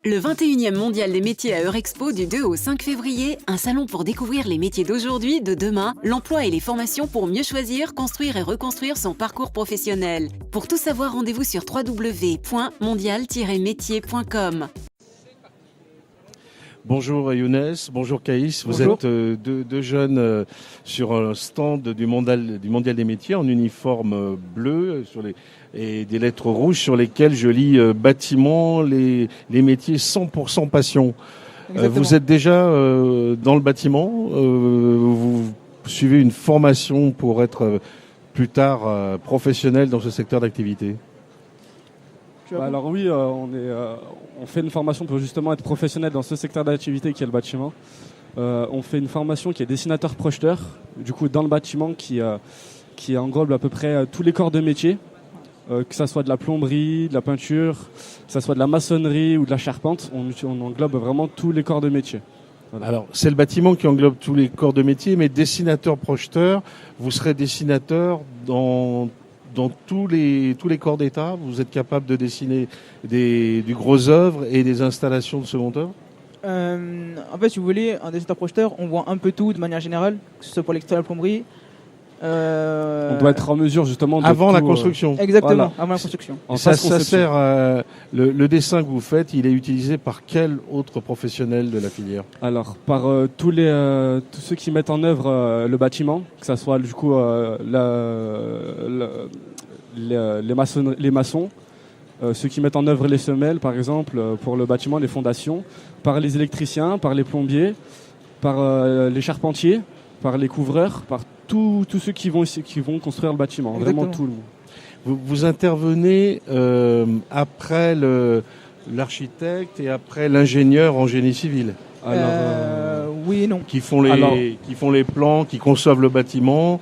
Le 21e Mondial des métiers à Eurexpo du 2 au 5 février, un salon pour découvrir les métiers d'aujourd'hui, de demain, l'emploi et les formations pour mieux choisir, construire et reconstruire son parcours professionnel. Pour tout savoir, rendez-vous sur www.mondial-métier.com. Bonjour Younes, bonjour Caïs, vous êtes deux jeunes sur un stand du mondial des métiers en uniforme bleu et des lettres rouges sur lesquelles je lis bâtiment, les métiers 100% passion. Vous êtes déjà dans le bâtiment, vous suivez une formation pour être plus tard professionnel dans ce secteur d'activité. Alors oui, on fait une formation pour justement être professionnel dans ce secteur d'activité qui est le bâtiment. On fait une formation qui est dessinateur-projeteur, du coup dans le bâtiment qui englobe à peu près tous les corps de métier, que ça soit de la plomberie, de la peinture, que ça soit de la maçonnerie ou de la charpente, on englobe vraiment tous les corps de métier. Voilà. Alors c'est le bâtiment qui englobe tous les corps de métier, mais dessinateur-projeteur, vous serez dessinateur dans tous les corps d'État, vous êtes capable de dessiner du gros œuvre et des installations de second œuvre ? En fait, si vous voulez, un dessinateur projeteur, on voit un peu tout de manière générale, que ce soit pour l'extérieur de la plomberie. On doit être en mesure justement de avant tout, la construction. Exactement, voilà. avant la construction. Ça sert. Le dessin que vous faites, il est utilisé par quel autre professionnel de la filière ? Alors par tous ceux qui mettent en œuvre le bâtiment, que ça soit du coup les maçons, ceux qui mettent en œuvre les semelles par exemple pour le bâtiment, les fondations, par les électriciens, par les plombiers, par les charpentiers, par les couvreurs, par tous ceux qui vont construire le bâtiment. Exactement. Vraiment tout le monde. Vous intervenez après l'architecte et après l'ingénieur en génie civil. Alors, oui et non. Qui font les plans, qui conçoivent le bâtiment,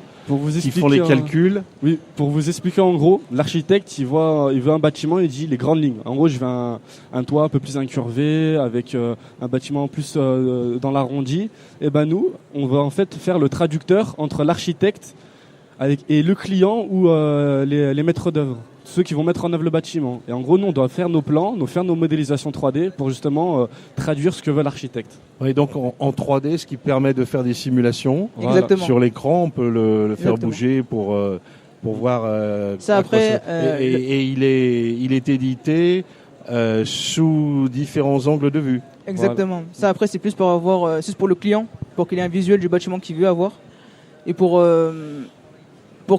qui font les calculs. Oui, pour vous expliquer en gros, l'architecte il veut un bâtiment, il dit les grandes lignes. En gros, je veux un toit un peu plus incurvé, avec un bâtiment plus dans l'arrondi. Et ben nous, on va en fait faire le traducteur entre l'architecte et le client ou les maîtres d'œuvre, ceux qui vont mettre en œuvre le bâtiment. Et en gros, nous, on doit faire nos plans, faire nos modélisations 3D pour justement traduire ce que veut l'architecte. Oui, donc en 3D, ce qui permet de faire des simulations. Exactement. Sur l'écran, on peut le faire bouger pour voir. Ça après. Et il est édité sous différents angles de vue. Exactement. Voilà. Ça après, c'est plus pour avoir, c'est pour le client, pour qu'il ait un visuel du bâtiment qu'il veut avoir, et pour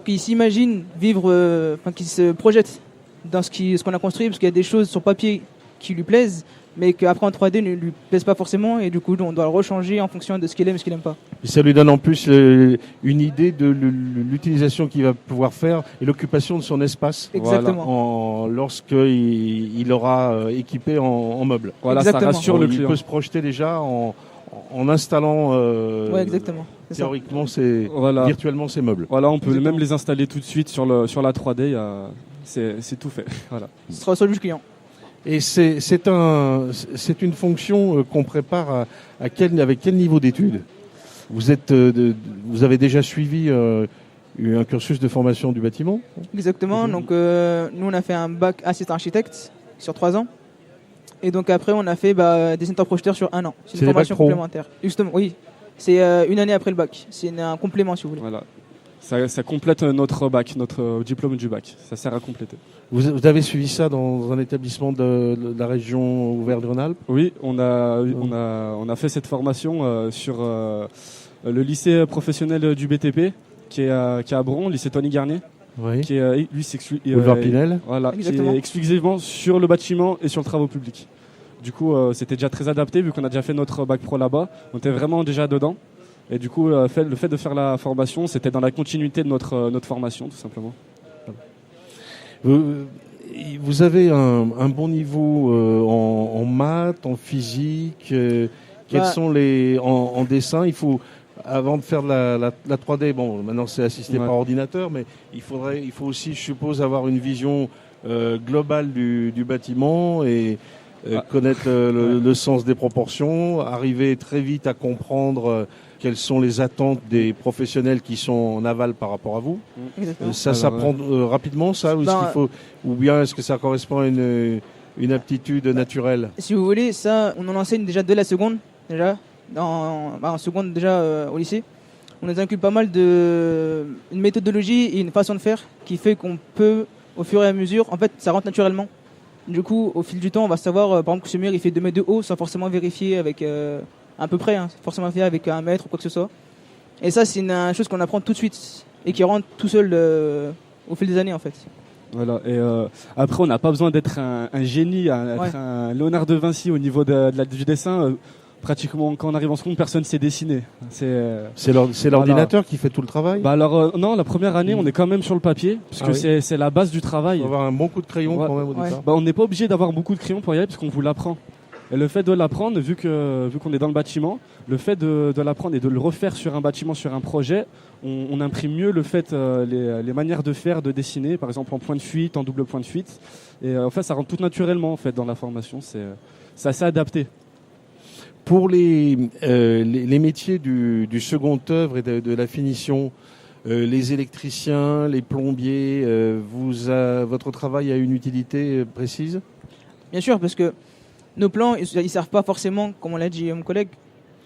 qu'il s'imagine vivre, qu'il se projette dans ce qu'on a construit, parce qu'il y a des choses sur papier qui lui plaisent, mais qu'après en 3D ne lui plaisent pas forcément, et du coup on doit le rechanger en fonction de ce qu'il aime et ce qu'il n'aime pas. Et ça lui donne en plus une idée de l'utilisation qu'il va pouvoir faire et l'occupation de son espace. Exactement. Lorsqu'il aura équipé en meubles. Voilà, exactement. Ça rassure le client. Il peut se projeter déjà en installant exactement. Théoriquement, virtuellement ces meubles. Voilà, on peut même les installer tout de suite sur la 3D. C'est tout fait. Voilà. Ce sera au sol du client. Et c'est une fonction qu'on prépare avec quel niveau d'études ? Vous avez déjà suivi un cursus de formation du bâtiment ? Exactement. Donc nous on a fait un bac assistant architecte sur 3 ans. Et donc après on a fait dessinateur projeteur sur 1 an. C'est une formation complémentaire. Justement, oui. C'est une année après le bac. C'est un complément si vous voulez. Voilà. Ça complète notre bac, notre diplôme du bac. Ça sert à compléter. Vous avez suivi ça dans un établissement de la région Auvergne-Rhône-Alpes ? Oui, on a fait cette formation sur le lycée professionnel du BTP qui est à Bron, lycée Tony Garnier. Oui. Qui est Boulevard Pinel. Voilà, qui est exclusivement sur le bâtiment et sur le travaux publics. Du coup, c'était déjà très adapté vu qu'on a déjà fait notre bac pro là-bas. On était vraiment déjà dedans. Et du coup, le fait de faire la formation, c'était dans la continuité de notre formation, tout simplement. Vous avez un bon niveau en maths, en physique. Quels sont en dessin ? Il faut, avant de faire la 3D, bon, maintenant c'est assisté par ordinateur, mais il faut aussi, je suppose, avoir une vision globale du bâtiment et connaître le sens des proportions, arriver très vite à comprendre quelles sont les attentes des professionnels qui sont en aval par rapport à vous. Ça s'apprend rapidement, ça, ou bien est-ce que ça correspond à une aptitude naturelle. Si vous voulez, ça, on en enseigne déjà dès la seconde, déjà, en seconde déjà au lycée. On nous inclut pas mal une méthodologie et une façon de faire qui fait qu'on peut, au fur et à mesure, en fait, ça rentre naturellement. Du coup, au fil du temps, on va savoir, par exemple, que ce mur, il fait 2 mètres de haut sans forcément vérifier avec, à peu près, hein, forcément fait avec 1 mètre ou quoi que ce soit. Et ça, c'est une chose qu'on apprend tout de suite et qui rentre tout seul au fil des années, en fait. Voilà. Et après, on n'a pas besoin d'être un génie, être un Léonard de Vinci au niveau du dessin. Pratiquement, quand on arrive en seconde, personne ne sait dessiner. C'est l'ordinateur qui fait tout le travail. Non, la première année, on est quand même sur le papier, puisque c'est la base du travail. Il faut avoir un bon coup de crayon quand même au départ. On n'est pas obligé d'avoir beaucoup de crayons pour y aller, parce qu'on vous l'apprend. Et le fait de l'apprendre, vu qu'on est dans le bâtiment, le fait de l'apprendre et de le refaire sur un bâtiment, sur un projet, on imprime mieux le fait, les manières de faire, de dessiner, par exemple en point de fuite, en double point de fuite. Et en fait, ça rentre tout naturellement en fait dans la formation. C'est assez adapté. Pour les métiers du second œuvre et de la finition, les électriciens, les plombiers, votre travail a une utilité précise ? Bien sûr, parce que nos plans, ils ne servent pas forcément, comme on l'a dit mon collègue,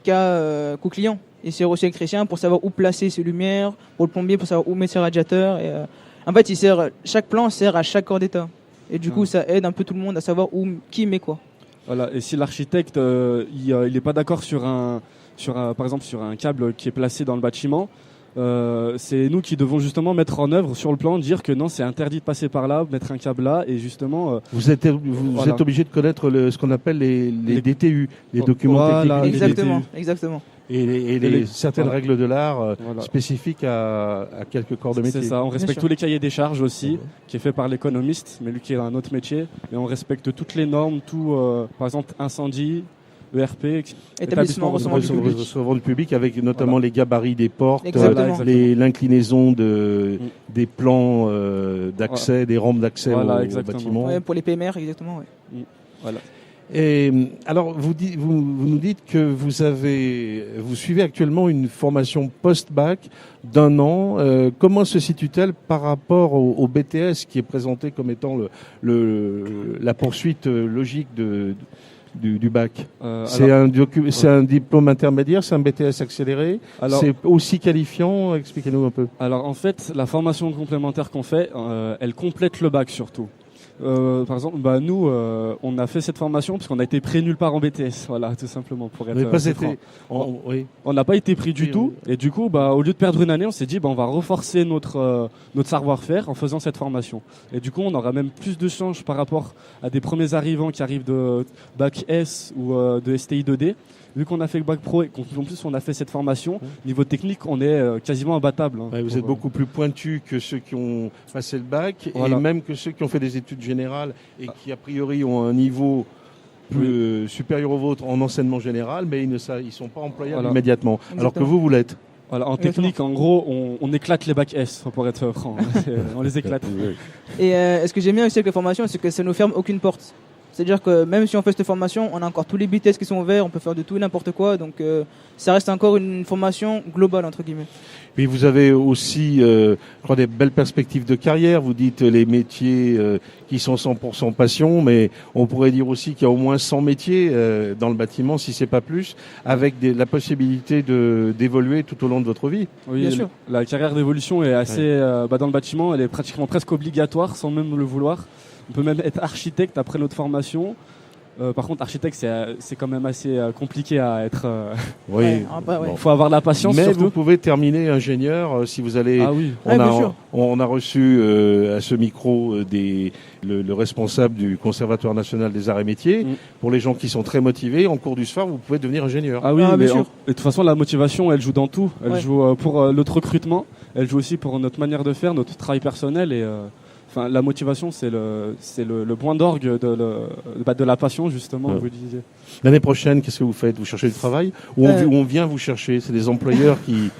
qu'au client. Ils servent aussi à l'électricien pour savoir où placer ses lumières, pour le plombier pour savoir où mettre ses radiateurs. Et, en fait, chaque plan sert à chaque corps d'état. Et du coup, ça aide un peu tout le monde à savoir qui met quoi. Voilà. Et si l'architecte il n'est pas d'accord par exemple sur un câble qui est placé dans le bâtiment, c'est nous qui devons justement mettre en œuvre sur le plan, dire que non, c'est interdit de passer par là, mettre un câble là, et justement. Vous êtes obligé de connaître ce qu'on appelle les DTU, les documents techniques. Exactement. Et certaines règles de l'art spécifiques à quelques corps de métier. C'est ça, on respecte tous les cahiers des charges aussi, qui est fait par l'économiste, mais lui qui est un autre métier. Et on respecte toutes les normes, par exemple incendie, ERP, établissement recevant du public, avec notamment les gabarits des portes, l'inclinaison des plans d'accès, des rampes d'accès au bâtiment. Ouais, pour les PMR, exactement. Ouais. Voilà. Et alors, vous nous dites que vous suivez actuellement une formation post-bac d'1 an. Comment se situe-t-elle par rapport au BTS qui est présenté comme étant la poursuite logique du bac? C'est un diplôme intermédiaire, c'est un BTS accéléré. C'est aussi qualifiant. Expliquez-nous un peu. Alors en fait, la formation complémentaire qu'on fait, elle complète le bac surtout. Par exemple, nous, on a fait cette formation parce qu'on a été pris nulle part en BTS, voilà, tout simplement pour être. On n'a pas été pris du tout, et du coup, au lieu de perdre une année, on s'est dit, on va renforcer notre savoir-faire en faisant cette formation. Et du coup, on aura même plus de chances par rapport à des premiers arrivants qui arrivent de bac S ou de STI 2D. Vu qu'on a fait le bac pro et qu'en plus on a fait cette formation, niveau technique, on est quasiment imbattable. Vous êtes beaucoup plus pointu que ceux qui ont passé le bac, et même que ceux qui ont fait des études générales et qui a priori ont un niveau plus supérieur au vôtre en enseignement général, mais ils ne sont pas employables immédiatement. Exactement. Alors que vous l'êtes. Voilà, en technique, en gros, on éclate les bacs S, pour être franc. On les éclate. Et ce que j'aime bien aussi avec la formation, c'est que ça ne nous ferme aucune porte. C'est-à-dire que même si on fait cette formation, on a encore tous les BTS qui sont ouverts, on peut faire de tout et n'importe quoi. Donc ça reste encore une formation globale, entre guillemets. Puis vous avez aussi, je crois, des belles perspectives de carrière. Vous dites les métiers qui sont 100% passion, mais on pourrait dire aussi qu'il y a au moins 100 métiers dans le bâtiment, si c'est pas plus, avec la possibilité d'évoluer tout au long de votre vie. Oui, bien sûr. La carrière d'évolution est assez, dans le bâtiment, elle est pratiquement presque obligatoire, sans même le vouloir. On peut même être architecte après notre formation. Par contre, architecte, c'est quand même assez compliqué à être. Oui. Il faut avoir la patience. Mais surtout. vous pouvez terminer ingénieur si vous allez. Ah oui. On a reçu à ce micro le responsable du Conservatoire national des arts et métiers. Pour les gens qui sont très motivés, en cours du soir, vous pouvez devenir ingénieur. Ah oui, mais de toute façon, la motivation, elle joue dans tout. Elle joue pour notre recrutement. Elle joue aussi pour notre manière de faire, notre travail personnel et. La motivation, c'est le point d'orgue de la passion, justement, vous disiez. L'année prochaine, qu'est-ce que vous faites ? Vous cherchez du travail ou on vient vous chercher ? C'est des employeurs qui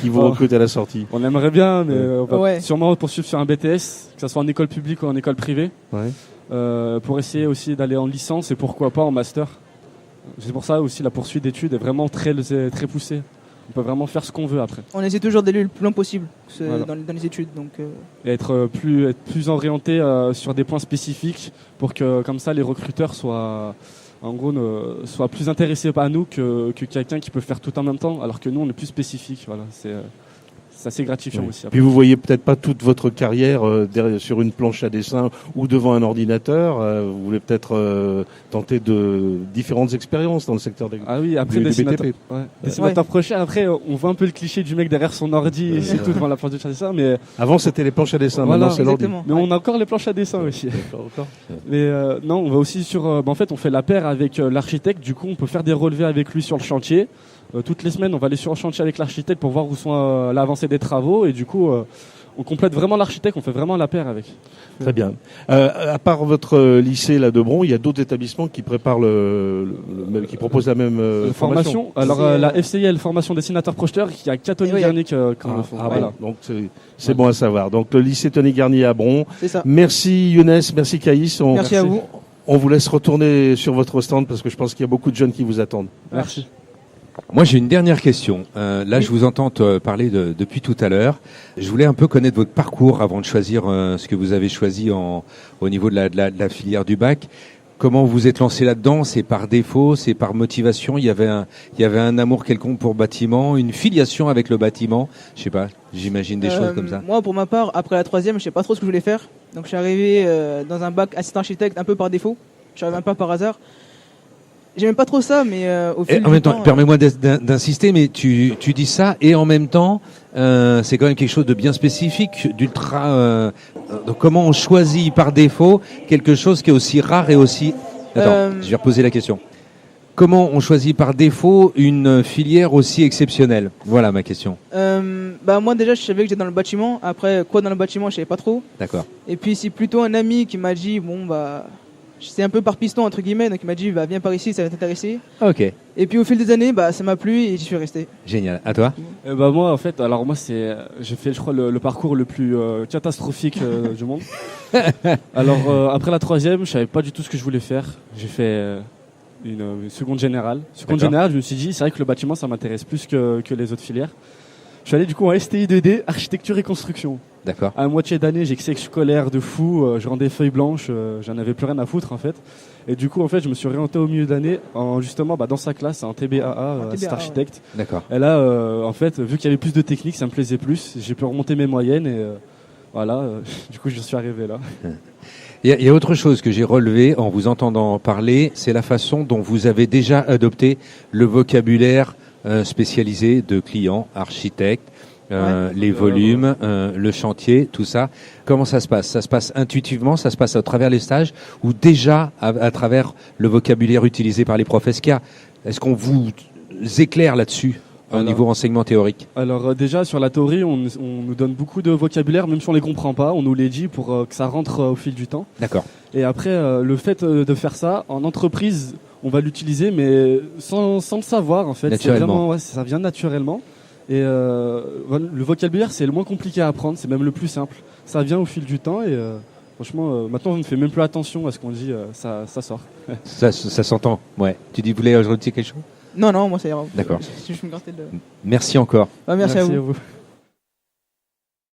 vous recrutent à la sortie. On aimerait bien, mais on va sûrement poursuivre sur un BTS, que ce soit en école publique ou en école privée, pour essayer aussi d'aller en licence et pourquoi pas en master. C'est pour ça aussi la poursuite d'études est vraiment très, très poussée. On peut vraiment faire ce qu'on veut après. On essaie toujours d'aller le plus loin possible Voilà. dans les études. Donc, Et être plus orienté sur des points spécifiques pour que comme ça les recruteurs soient plus intéressés par nous que quelqu'un qui peut faire tout en même temps, alors que nous on est plus spécifique. Voilà, c'est assez gratifiant Oui. aussi. Après. Puis vous voyez peut-être pas toute votre carrière sur une planche à dessin ou devant un ordinateur. Vous voulez peut-être tenter de différentes expériences dans le secteur des Ah oui, après du dessinateur, BTP. dessinateur prochain. Après, on voit un peu le cliché du mec derrière son ordi et c'est tout devant la planche de dessin, mais Avant c'était les planches à dessin, Voilà, maintenant c'est l'ordi. exactement. on a encore les planches à dessin aussi. D'accord, d'accord. Mais non, on va aussi sur. En fait, on fait la paire avec l'architecte. Du coup, on peut faire des relevés avec lui sur le chantier. Toutes les semaines, on va aller sur le chantier avec l'architecte pour voir où sont l'avancée des travaux. Et du coup, on complète vraiment l'architecte. On fait vraiment la paire avec. Très bien. À part votre lycée là de Bron, il y a d'autres établissements qui préparent qui proposent la même formation. Alors, C'est, la FCIL, formation dessinateur projeteur, qui a qu'à Tony oui, Garnier qui le font. Ah, Voilà. donc c'est bon à savoir. Donc le lycée Tony Garnier à Bron. c'est ça. Merci Younes, merci Caïs. Merci à vous. On vous laisse retourner sur votre stand parce que je pense qu'il y a beaucoup de jeunes qui vous attendent. Merci. Moi, j'ai une dernière question. Là, je vous entends parler depuis tout à l'heure. Je voulais un peu connaître votre parcours avant de choisir ce que vous avez choisi au niveau de la filière du bac. Comment vous vous êtes lancé là-dedans? C'est par défaut, c'est par motivation? Il y avait un amour quelconque pour le bâtiment, une filiation avec le bâtiment? Je sais pas, j'imagine des choses comme ça. Moi, pour ma part, après la troisième, je sais pas trop ce que je voulais faire. Donc, je suis arrivé dans un bac assistant architecte un peu par défaut. Je suis arrivé un peu par hasard. J'aimais pas trop ça, mais au fil En du même temps, temps, permets-moi d'insister, mais tu dis ça et en même temps, c'est quand même quelque chose de bien spécifique, d'ultra. Donc comment on choisit par défaut quelque chose qui est aussi rare et aussi. Attends, je vais reposer la question. Comment on choisit par défaut une filière aussi exceptionnelle? Voilà ma question. moi déjà, je savais que j'étais dans le bâtiment. Après, quoi dans le bâtiment, je savais pas trop. D'accord. Et puis c'est plutôt un ami qui m'a dit c'est un peu par piston entre guillemets, donc il m'a dit viens par ici, ça va t'intéresser. Ok, Et puis au fil des années, ça m'a plu et j'y suis resté. génial. À toi? Moi, en fait, j'ai fait, je crois, le parcours le plus catastrophique du monde. Alors, après la troisième, je savais pas du tout ce que je voulais faire. J'ai fait une seconde générale. Seconde D'accord. générale, je me suis dit, c'est vrai que le bâtiment, ça m'intéresse plus que les autres filières. Je suis allé du coup en STI 2D, architecture et construction. D'accord. À moitié d'année, j'ai que scolaire de fou, je rendais feuilles blanches, j'en avais plus rien à foutre en fait. Et du coup, en fait, je me suis orienté au milieu d'année justement dans sa classe, en TBAA, assistant architecte. D'accord. Et là, en fait, vu qu'il y avait plus de technique, ça me plaisait plus. J'ai pu remonter mes moyennes et du coup, je suis arrivé là. Il y a autre chose que j'ai relevé en vous entendant parler, c'est la façon dont vous avez déjà adopté le vocabulaire spécialisé de clients, architectes, les volumes, le chantier, tout ça. Comment ça se passe? Ça se passe intuitivement, ça se passe à travers les stages ou déjà à travers le vocabulaire utilisé par les professeurs? Est-ce qu'on vous éclaire là-dessus au niveau enseignement théorique? Alors déjà, sur la théorie, on nous donne beaucoup de vocabulaire, même si on les comprend pas, on nous les dit pour que ça rentre au fil du temps. D'accord. Et après, le fait de faire ça, en entreprise, on va l'utiliser, mais sans le savoir en fait. Naturellement. C'est vraiment, ça vient naturellement. Et le vocabulaire, c'est le moins compliqué à apprendre, c'est même le plus simple. Ça vient au fil du temps et franchement, maintenant on ne fait même plus attention à ce qu'on dit, ça sort. Ça s'entend, ouais. Tu dis, vous voulez ajouter quelque chose? Non, moi ça ira. D'accord. Je me grattais de... Merci encore. Merci à vous. vous.